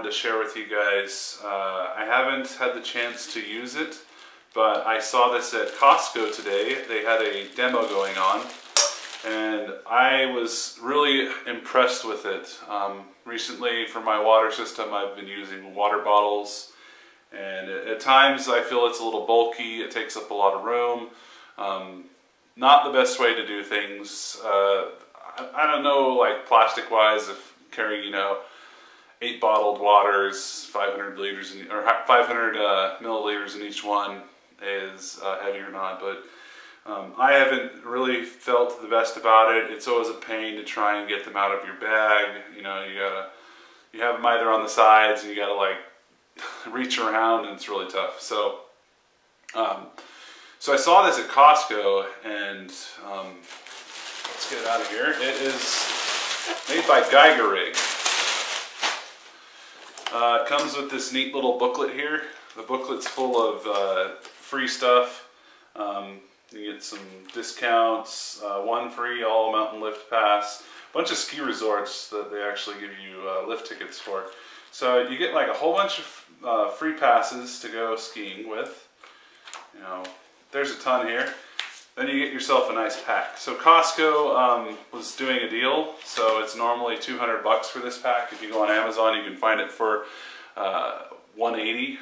to share with you guys. I haven't had the chance to use it, but I saw this at Costco today. They had a demo going on, and I was really impressed with it. Recently, for my water system, I've been using water bottles, and at times I feel it's a little bulky. It takes up a lot of room. Not the best way to do things. I don't know, like plastic-wise, if carrying, you know, 8 bottled waters, 500 liters or 500 milliliters in each one is heavy or not, but I haven't really felt the best about it. It's always a pain to try and get them out of your bag. You know, you have them either on the sides and you gotta like reach around, and it's really tough. So, so I saw this at Costco, and let's get it out of here. It is made by Geigerrig. It comes with this neat little booklet here. The booklet's full of free stuff. You get some discounts, one free all mountain lift pass, a bunch of ski resorts that they actually give you lift tickets for. So you get like a whole bunch of free passes to go skiing with. You know, there's a ton here. Then you get yourself a nice pack. So Costco was doing a deal, so it's normally $200 for this pack. If you go on Amazon, you can find it for $180.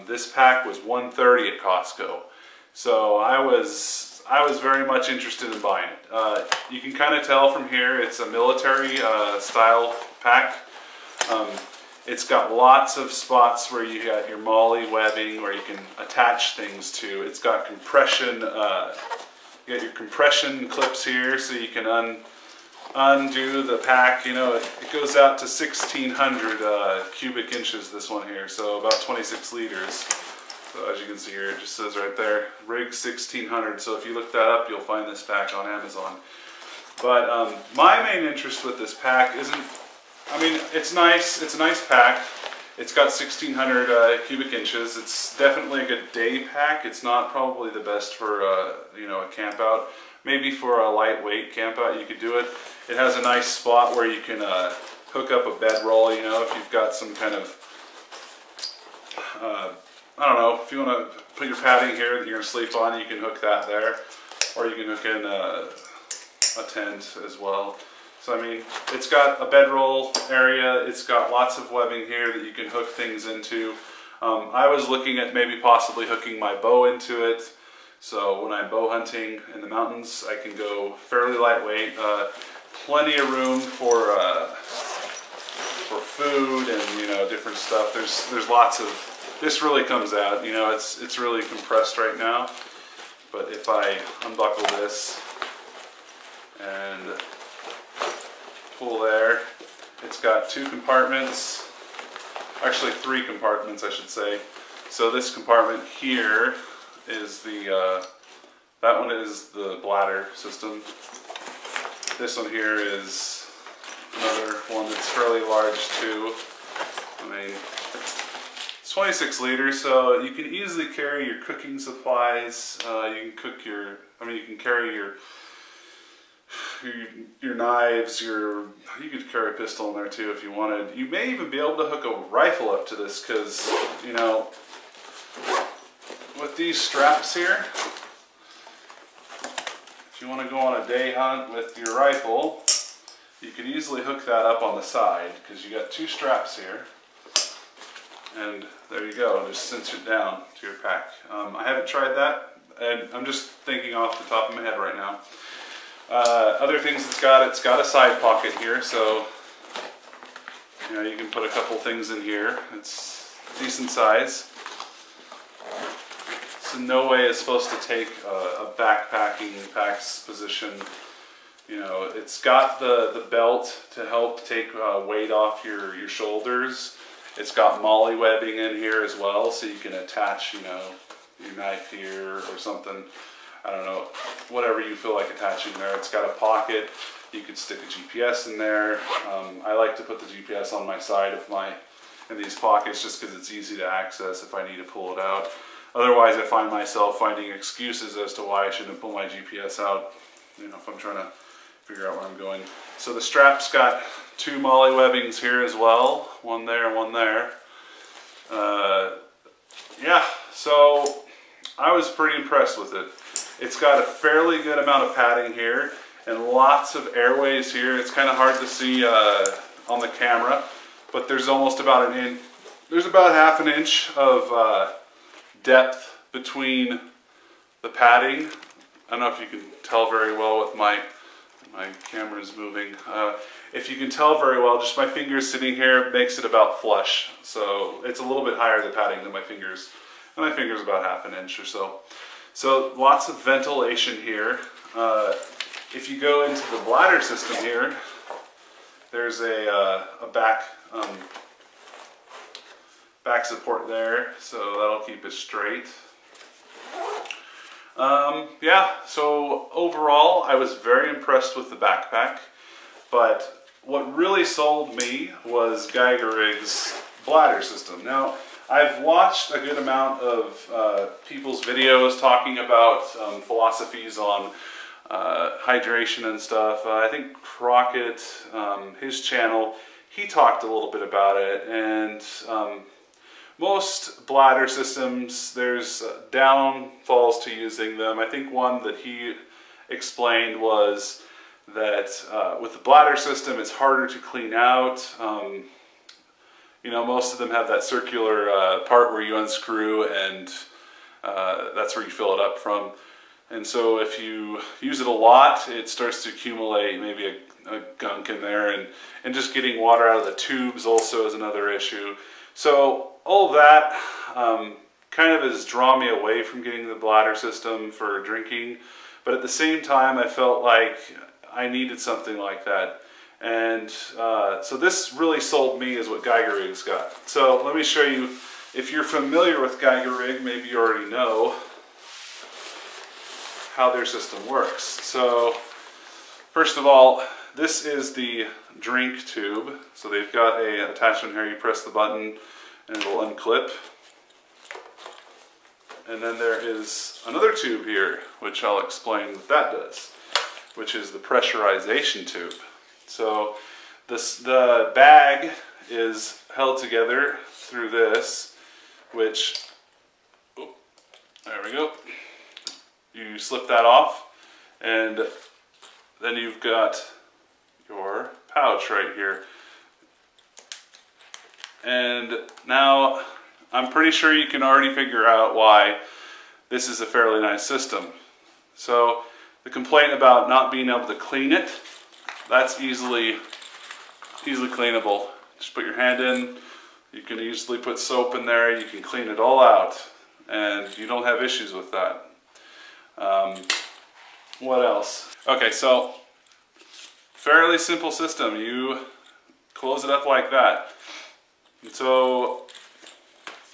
This pack was $130 at Costco. So I was very much interested in buying it. You can kind of tell from here it's a military style pack. It's got lots of spots where you got your MOLLE webbing where you can attach things to. It's got compression, you got your compression clips here so you can undo the pack. You know, it goes out to 1,600 cubic inches, this one here, so about 26 liters. So as you can see here, it just says right there, rig 1,600. So if you look that up, you'll find this pack on Amazon. But my main interest with this pack isn't, I mean, it's nice. It's a nice pack. It's got 1,600 cubic inches. It's definitely a good day pack. It's not probably the best for you know, a camp out. Maybe for a lightweight camp out you could do it. It has a nice spot where you can hook up a bedroll. You know, if you've got some kind of I don't know, if you want to put your padding here that you're going to sleep on, you can hook that there, or you can hook in a tent as well. So I mean, it's got a bedroll area, it's got lots of webbing here that you can hook things into. I was looking at maybe possibly hooking my bow into it, so when I'm bow hunting in the mountains I can go fairly lightweight. Plenty of room for food and, you know, different stuff. There's lots of, this really comes out, you know, it's really compressed right now, but if I unbuckle this and pull there, it's got 2 compartments, actually 3 compartments I should say. So this compartment here is the, that one is the bladder system. This one here is another one that's fairly large too. I mean, it's 26 liters, so you can easily carry your cooking supplies. You can cook your, I mean, you can carry your knives, you could carry a pistol in there too if you wanted. You may even be able to hook a rifle up to this because, you know, with these straps here, if you want to go on a day hunt with your rifle, you can easily hook that up on the side because you got 2 straps here, and there you go, just cinch it down to your pack. I haven't tried that, and I'm just thinking off the top of my head right now. Other things it's got a side pocket here, so you know, you can put a couple things in here. It's decent size. It's in no way is supposed to take a backpacking pack's position. You know, it's got the belt to help take weight off your shoulders. It's got MOLLE webbing in here as well, so you can attach, you know, your knife here or something. I don't know, whatever you feel like attaching there. It's got a pocket. You could stick a GPS in there. I like to put the GPS on my side of in these pockets just because it's easy to access if I need to pull it out. Otherwise, I find myself finding excuses as to why I shouldn't pull my GPS out. You know, if I'm trying to figure out where I'm going. So the strap's got 2 molly webbings here as well, one there and one there. Yeah, so I was pretty impressed with it. It's got a fairly good amount of padding here and lots of airways here. It's kind of hard to see on the camera, but there's almost about an inch. There's about ½ an inch of depth between the padding. I don't know if you can tell very well with my camera's moving. If you can tell very well, just my fingers sitting here makes it about flush. So it's a little bit higher the padding than my fingers. And my finger's about ½ an inch or so. So lots of ventilation here. If you go into the bladder system here, there's a back support there, so that'll keep it straight. Yeah, so overall I was very impressed with the backpack, but what really sold me was Geigerrig's bladder system. Now, I've watched a good amount of people's videos talking about philosophies on hydration and stuff. I think Crockett, his channel, he talked a little bit about it, and most bladder systems, there's downfalls to using them. I think one that he explained was that with the bladder system, it's harder to clean out. You know, most of them have that circular part where you unscrew, and that's where you fill it up from. And so if you use it a lot, it starts to accumulate maybe a gunk in there, and just getting water out of the tubes also is another issue. So all of that kind of has drawn me away from getting the bladder system for drinking, but at the same time I felt like I needed something like that. And so this really sold me is what Geigerrig's got. So let me show you, if you're familiar with Geigerrig, maybe you already know how their system works. So first of all, this is the drink tube. So they've got an attachment here, you press the button and it'll unclip. And then there is another tube here, which I'll explain what that does, which is the pressurization tube. So the bag is held together through this, which, oh, there we go. You slip that off, and then you've got your pouch right here. And now I'm pretty sure you can already figure out why this is a fairly nice system. So the complaint about not being able to clean it, that's easily cleanable. Just put your hand in, you can easily put soap in there, you can clean it all out, and you don't have issues with that. What else? Okay, so fairly simple system. You close it up like that. And so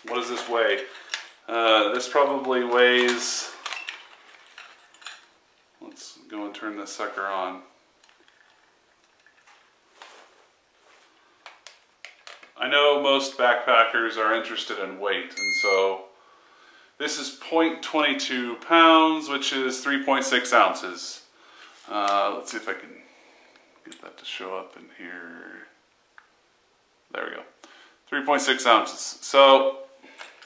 what does this weigh? This probably weighs, let's go and turn this sucker on. I know most backpackers are interested in weight, and so this is 0.22 pounds, which is 3.6 ounces. Let's see if I can get that to show up in here. There we go. 3.6 ounces. So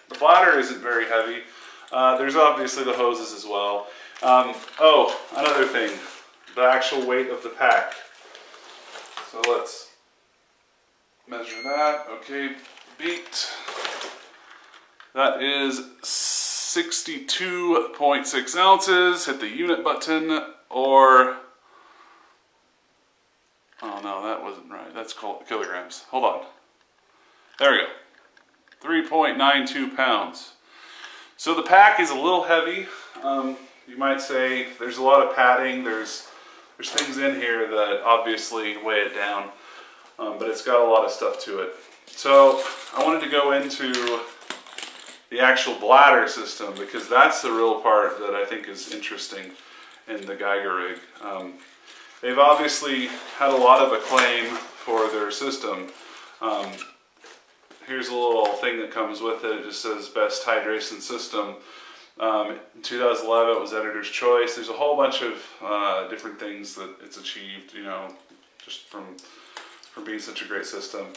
the bladder isn't very heavy. There's obviously the hoses as well. Oh, another thing, the actual weight of the pack. So let's measure that. Okay, beat. That is 62.6 ounces. Hit the unit button, or, oh no, that wasn't right. That's called kilograms. Hold on. There we go. 3.92 pounds. So the pack is a little heavy. You might say there's a lot of padding. There's things in here that obviously weigh it down, but it's got a lot of stuff to it. So I wanted to go into the actual bladder system, because that's the real part that I think is interesting in the Geigerrig. They've obviously had a lot of acclaim for their system. Here's a little thing that comes with it. It just says best hydration system. In 2011 it was Editor's Choice. There's a whole bunch of different things that it's achieved, you know, just from being such a great system.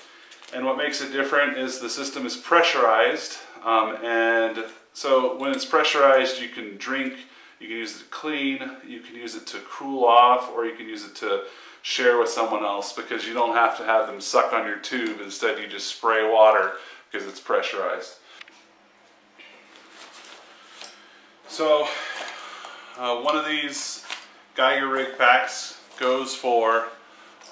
And what makes it different is the system is pressurized, and so when it's pressurized you can drink, you can use it to clean, you can use it to cool off, or you can use it to share with someone else, because you don't have to have them suck on your tube. Instead you just spray water because it's pressurized. So one of these Geigerrig packs goes for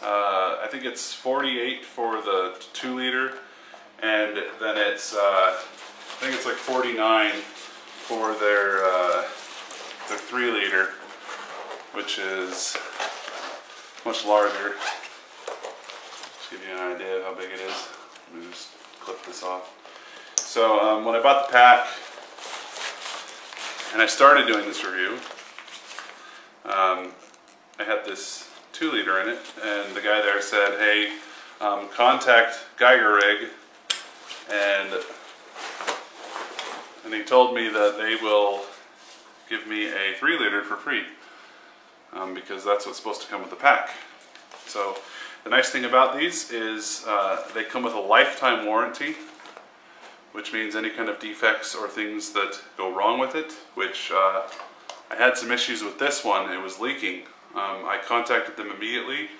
I think it's 48 for the 2 liter, and then it's I think it's like 49 for their 3 liter, which is much larger. Just give you an idea of how big it is. Let me just clip this off. So when I bought the pack and I started doing this review, I had this 2 liter in it, and the guy there said, hey, contact Geigerrig, and he told me that they will give me a 3 liter for free, because that's what's supposed to come with the pack. So the nice thing about these is they come with a lifetime warranty, which means any kind of defects or things that go wrong with it, which I had some issues with this one. It was leaking. I contacted them immediately.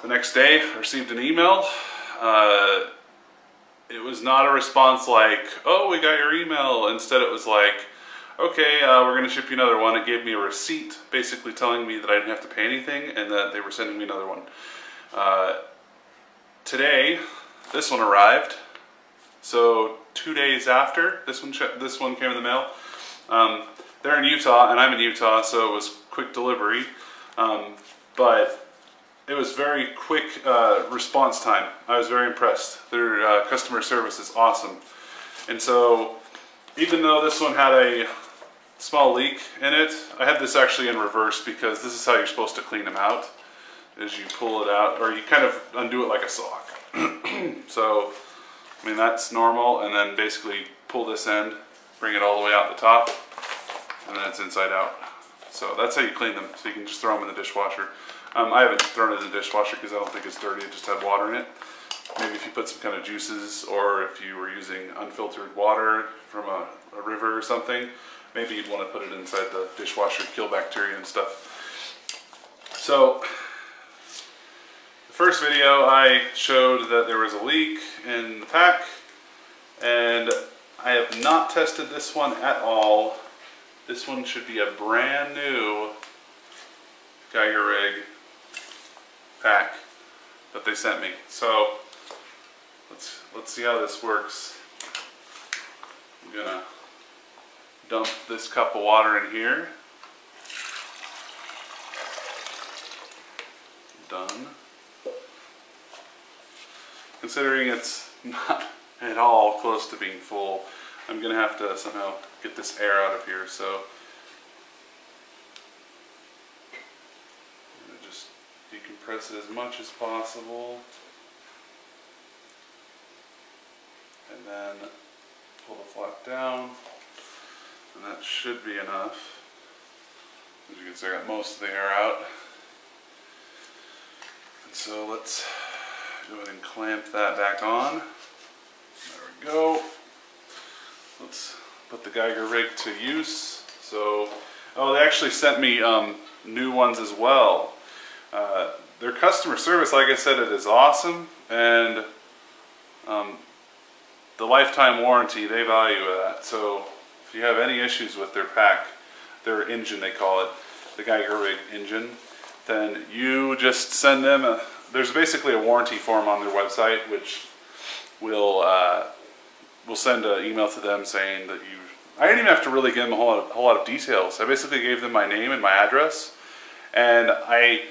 The next day I received an email. It was not a response like, oh, we got your email. Instead it was like, okay, we're going to ship you another one. It gave me a receipt basically telling me that I didn't have to pay anything and that they were sending me another one. Today this one arrived. So 2 days after this one came in the mail. They're in Utah and I'm in Utah, so it was quick delivery, but it was very quick response time. I was very impressed. Their customer service is awesome. And so even though this one had a small leak in it, I had this actually in reverse, because this is how you're supposed to clean them out, is you pull it out, or you kind of undo it like a sock. So I mean, that's normal, and then basically pull this end, bring it all the way out the top, and then it's inside out. So that's how you clean them, so you can just throw them in the dishwasher. I haven't thrown it in the dishwasher because I don't think it's dirty, it just had water in it. Maybe if you put some kind of juices, or if you were using unfiltered water from a river or something, maybe you'd want to put it inside the dishwasher to kill bacteria and stuff. So the first video I showed that there was a leak in the pack, and I have not tested this one at all. This one should be a brand new Geigerrig pack that they sent me. So let's see how this works. I'm gonna dump this cup of water in here. Done. Considering it's not at all close to being full, I'm gonna have to somehow get this air out of here, so I'm gonna just decompress it as much as possible, and then pull the flap down, and that should be enough. As you can see, I got most of the air out, and so let's go ahead and clamp that back on. There we go. Let's put the Geigerrig to use. So, oh, they actually sent me new ones as well. Their customer service, like I said, it is awesome, and the lifetime warranty, they value that. So if you have any issues with their pack, their engine they call it, the Geigerrig engine, then you just send them there's basically a warranty form on their website, which will send an email to them saying that you. I didn't even have to really give them a whole lot of details. I basically gave them my name and my address, and I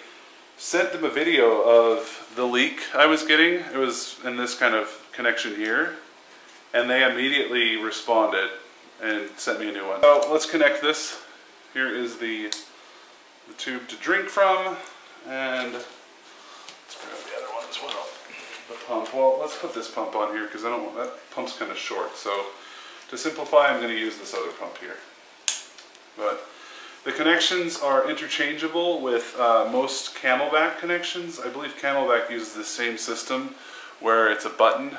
sent them a video of the leak I was getting. It was in this kind of connection here, and they immediately responded and sent me a new one. So let's connect this. Here is the tube to drink from, and let's grab the other one as well. The pump. Well, let's put this pump on here because I don't want that pump's kind of short. So To simplify, I'm going to use this other pump here. But the connections are interchangeable with most Camelback connections. I believe Camelback uses the same system where it's a button.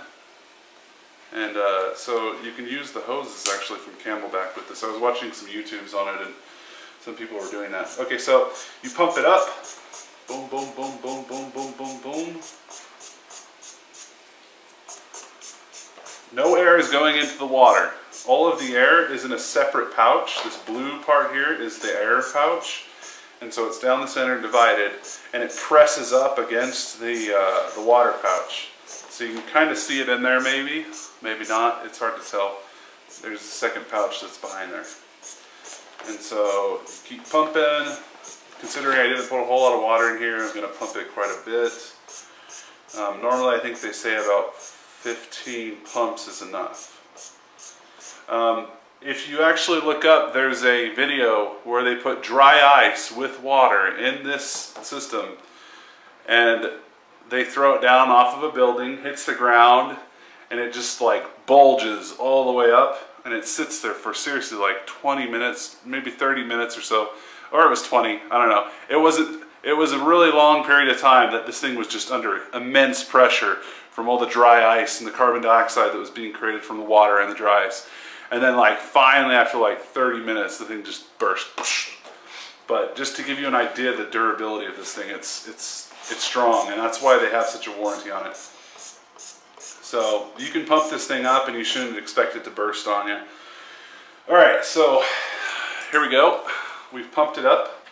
And so you can use the hoses actually from Camelback with this. I was watching some YouTubes on it and some people were doing that. Okay, so you pump it up. Boom, boom, boom, boom, boom, boom, boom, boom. No air is going into the water. All of the air is in a separate pouch. This blue part here is the air pouch. And so it's down the center divided, and it presses up against the water pouch. So you can kind of see it in there maybe, maybe not, it's hard to tell. There's a second pouch that's behind there. And so keep pumping. Considering I didn't put a whole lot of water in here, I'm going to pump it quite a bit. Normally I think they say about 15 pumps is enough. If you actually look up, there's a video where they put dry ice with water in this system and they throw it down off of a building, hits the ground, and it just like bulges all the way up, and it sits there for seriously like 20 minutes, maybe 30 minutes or so, or it was 20, I don't know. It was a really long period of time that this thing was just under immense pressure from all the dry ice and the carbon dioxide that was being created from the water and the dry ice. And then like finally after like 30 minutes the thing just burst. But just to give you an idea of the durability of this thing, it's strong, and that's why they have such a warranty on it. So you can pump this thing up and you shouldn't expect it to burst on you. Alright, so here we go. We've pumped it up.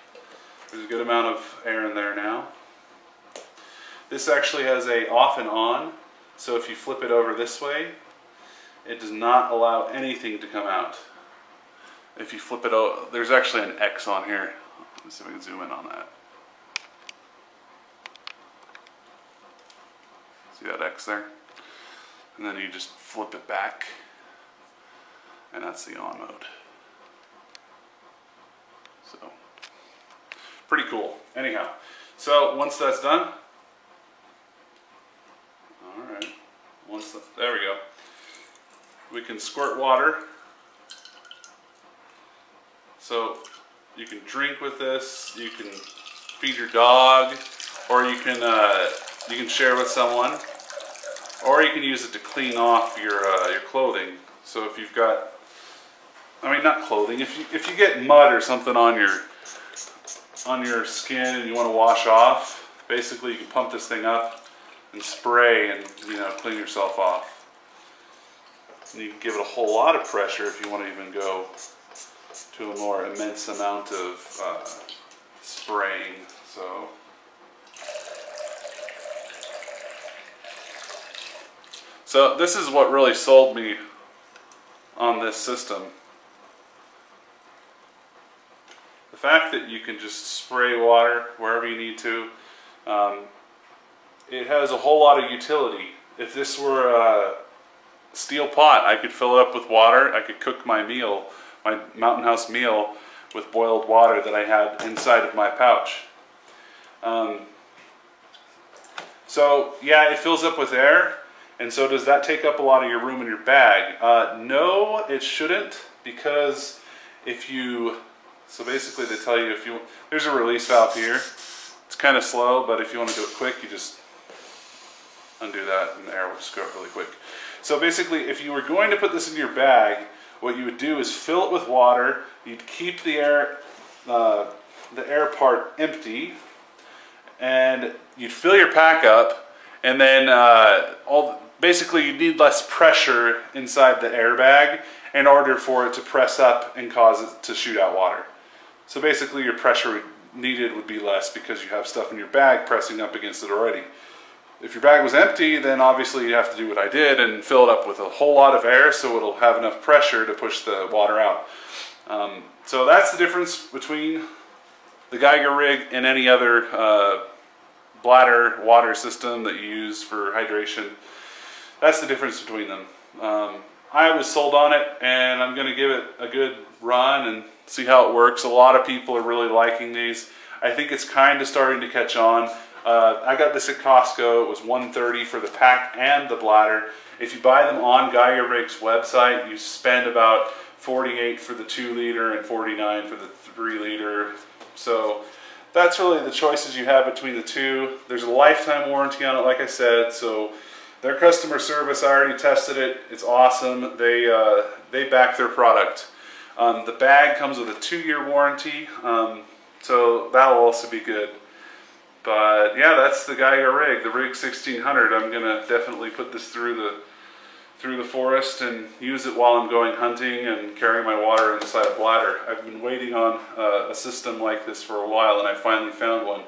There's a good amount of air in there now. This actually has a off and on, so if you flip it over this way, it does not allow anything to come out. If you flip it over, there's actually an X on here. Let's see if we can zoom in on that. See that X there? And then you just flip it back, and that's the on mode. So, pretty cool. Anyhow, so once that's done, alright, there we go. We can squirt water. So you can drink with this, you can feed your dog, or you can share with someone, or you can use it to clean off your clothing. So if you've got, I mean not clothing, if you get mud or something on your skin and you want to wash off, basically you can pump this thing up and spray and clean yourself off. And you can give it a whole lot of pressure if you want to even go to a more immense amount of spraying. So this is what really sold me on this system. The fact that you can just spray water wherever you need to. It has a whole lot of utility. If this were a steel pot, I could fill it up with water. I could cook my meal, my Mountain House meal, with boiled water that I had inside of my pouch. So yeah, it fills up with air, and so does that take up a lot of your room in your bag? No, it shouldn't, because so basically they tell you there's a release valve here. It's kind of slow, but if you want to do it quick, you just undo that and the air will just go up really quick. So basically, if you were going to put this in your bag, what you would do is fill it with water. You'd keep the air part empty, and you'd fill your pack up, and then basically you need less pressure inside the airbag in order for it to press up and cause it to shoot out water. So basically your pressure needed would be less because you have stuff in your bag pressing up against it already. If your bag was empty, then obviously you have to do what I did and fill it up with a whole lot of air so it'll have enough pressure to push the water out. So that's the difference between the Geigerrig and any other bladder water system that you use for hydration. That's the difference between them. I was sold on it, and I'm going to give it a good run and see how it works. A lot of people are really liking these. I think it's kind of starting to catch on. I got this at Costco. It was $130 for the pack and the bladder. If you buy them on Geigerrig's website, you spend about $48 for the 2 liter and $49 for the 3 liter. So that's really the choices you have between the two. There's a lifetime warranty on it, like I said, so their customer service, I already tested it. It's awesome. They back their product. The bag comes with a 2-year warranty, so that'll also be good. But yeah, that's the Geigerrig, the Rig 1600. I'm gonna definitely put this through the forest and use it while I'm going hunting and carrying my water inside a bladder. I've been waiting on a system like this for a while, and I finally found one.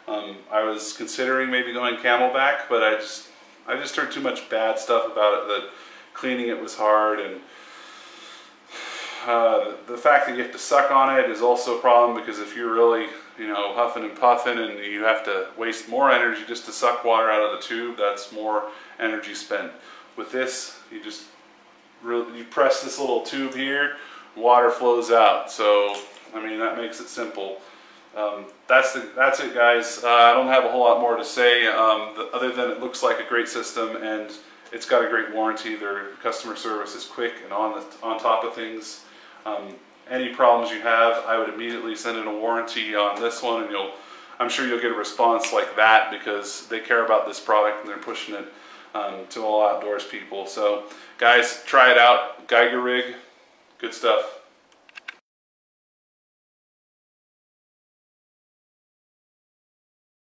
I was considering maybe going camelback, but I just heard too much bad stuff about it, that cleaning it was hard, and the fact that you have to suck on it is also a problem, because if you're really, you know, huffing and puffing and you have to waste more energy just to suck water out of the tube, that's more energy spent. With this, you press this little tube here, water flows out. So, I mean, that makes it simple. That's it, guys. I don't have a whole lot more to say, other than it looks like a great system and it's got a great warranty. Their customer service is quick and on top of things. Any problems you have, I would immediately send in a warranty on this one, and I'm sure you'll get a response like that, because they care about this product and they're pushing it to all outdoors people. So guys, try it out. Geigerrig, good stuff.